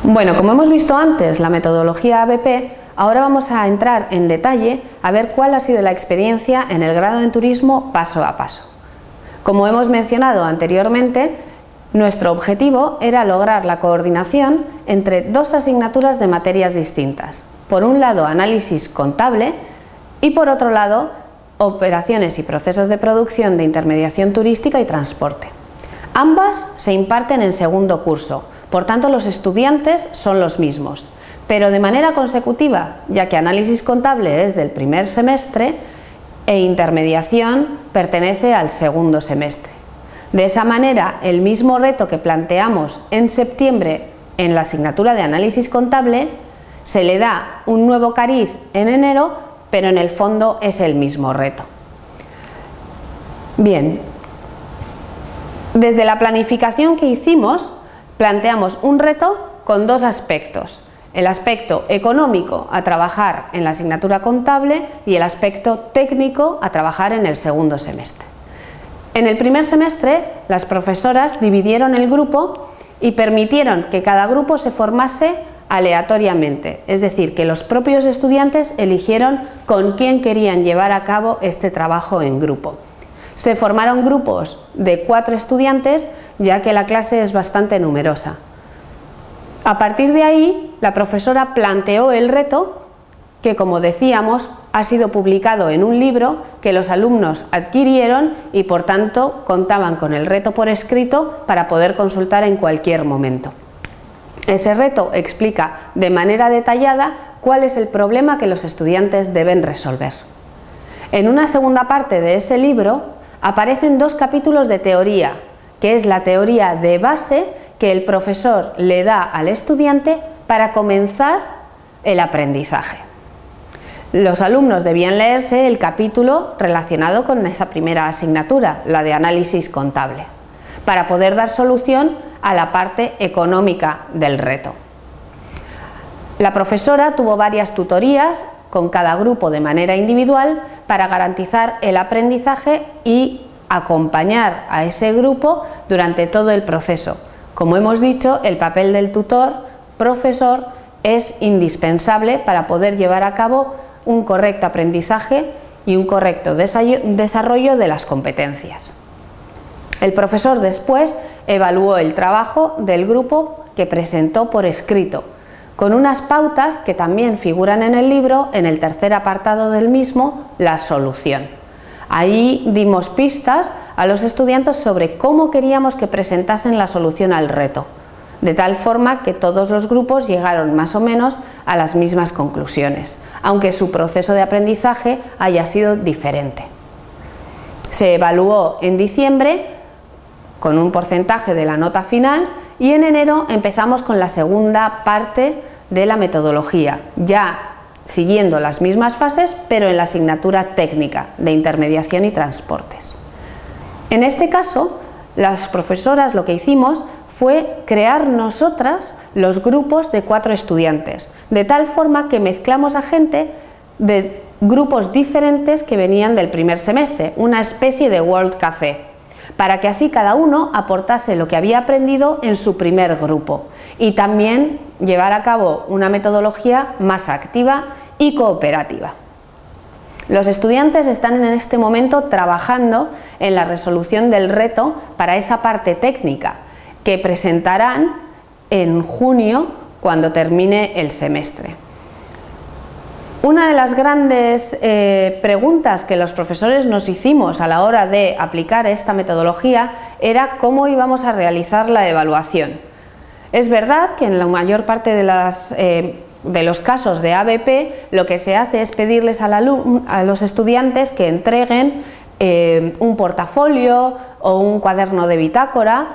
Bueno, como hemos visto antes la metodología ABP, ahora vamos a entrar en detalle a ver cuál ha sido la experiencia en el grado en turismo paso a paso. Como hemos mencionado anteriormente, nuestro objetivo era lograr la coordinación entre dos asignaturas de materias distintas. Por un lado, análisis contable y por otro lado, operaciones y procesos de producción de intermediación turística y transporte. Ambas se imparten en segundo curso, por tanto los estudiantes son los mismos, pero de manera consecutiva, ya que análisis contable es del primer semestre e intermediación pertenece al segundo semestre. De esa manera, el mismo reto que planteamos en septiembre en la asignatura de análisis contable, se le da un nuevo cariz en enero, pero en el fondo es el mismo reto. Bien, desde la planificación que hicimos, planteamos un reto con dos aspectos: el aspecto económico a trabajar en la asignatura contable y el aspecto técnico a trabajar en el segundo semestre. En el primer semestre, las profesoras dividieron el grupo y permitieron que cada grupo se formase aleatoriamente, es decir, que los propios estudiantes eligieron con quién querían llevar a cabo este trabajo en grupo. Se formaron grupos de 4 estudiantes, ya que la clase es bastante numerosa. A partir de ahí, la profesora planteó el reto, que como decíamos, ha sido publicado en un libro que los alumnos adquirieron y por tanto contaban con el reto por escrito para poder consultar en cualquier momento. Ese reto explica de manera detallada cuál es el problema que los estudiantes deben resolver. En una segunda parte de ese libro aparecen 2 capítulos de teoría, que es la teoría de base que el profesor le da al estudiante para comenzar el aprendizaje. Los alumnos debían leerse el capítulo relacionado con esa primera asignatura, la de análisis contable, para poder dar solución a la parte económica del reto. La profesora tuvo varias tutorías con cada grupo de manera individual para garantizar el aprendizaje y acompañar a ese grupo durante todo el proceso. Como hemos dicho, el papel del tutor, profesor, es indispensable para poder llevar a cabo un correcto aprendizaje y un correcto desarrollo de las competencias. El profesor después evaluó el trabajo del grupo que presentó por escrito, con unas pautas que también figuran en el libro, en el tercer apartado del mismo, la solución. Ahí dimos pistas a los estudiantes sobre cómo queríamos que presentasen la solución al reto, de tal forma que todos los grupos llegaron más o menos a las mismas conclusiones, aunque su proceso de aprendizaje haya sido diferente. Se evaluó en diciembre con un porcentaje de la nota final y en enero empezamos con la segunda parte de la metodología, ya siguiendo las mismas fases, pero en la asignatura técnica de intermediación y transportes. En este caso, las profesoras lo que hicimos fue crear nosotras los grupos de 4 estudiantes, de tal forma que mezclamos a gente de grupos diferentes que venían del primer semestre, una especie de World Café, para que así cada uno aportase lo que había aprendido en su primer grupo y también llevar a cabo una metodología más activa y cooperativa. Los estudiantes están en este momento trabajando en la resolución del reto para esa parte técnica que presentarán en junio cuando termine el semestre. Una de las grandes preguntas que los profesores nos hicimos a la hora de aplicar esta metodología era cómo íbamos a realizar la evaluación. Es verdad que en la mayor parte de los casos de ABP lo que se hace es pedirles a los estudiantes que entreguen un portafolio o un cuaderno de bitácora,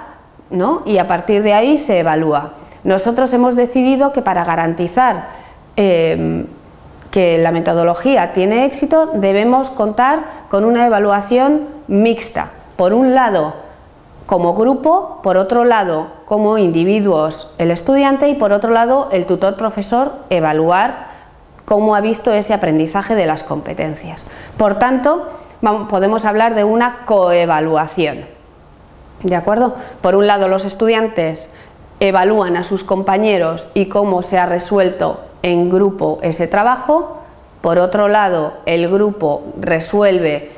¿no? Y a partir de ahí se evalúa. Nosotros hemos decidido que para garantizar que la metodología tiene éxito debemos contar con una evaluación mixta, por un lado como grupo, por otro lado como individuos el estudiante y por otro lado el tutor profesor evaluar cómo ha visto ese aprendizaje de las competencias. Por tanto, podemos hablar de una coevaluación. ¿De acuerdo? Por un lado los estudiantes evalúan a sus compañeros y cómo se ha resuelto en grupo ese trabajo. Por otro lado, el grupo resuelve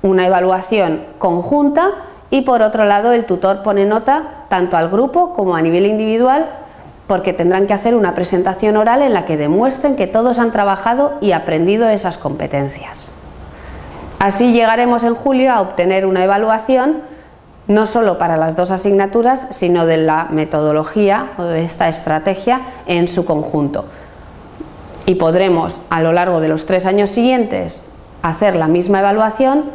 una evaluación conjunta y por otro lado el tutor pone nota tanto al grupo como a nivel individual, porque tendrán que hacer una presentación oral en la que demuestren que todos han trabajado y aprendido esas competencias. Así llegaremos en julio a obtener una evaluación no solo para las dos asignaturas, sino de la metodología o de esta estrategia en su conjunto. Y podremos a lo largo de los 3 años siguientes hacer la misma evaluación,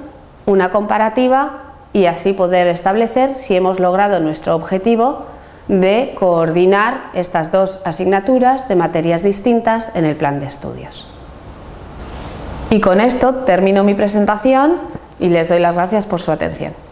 una comparativa y así poder establecer si hemos logrado nuestro objetivo de coordinar estas dos asignaturas de materias distintas en el plan de estudios. Y con esto termino mi presentación y les doy las gracias por su atención.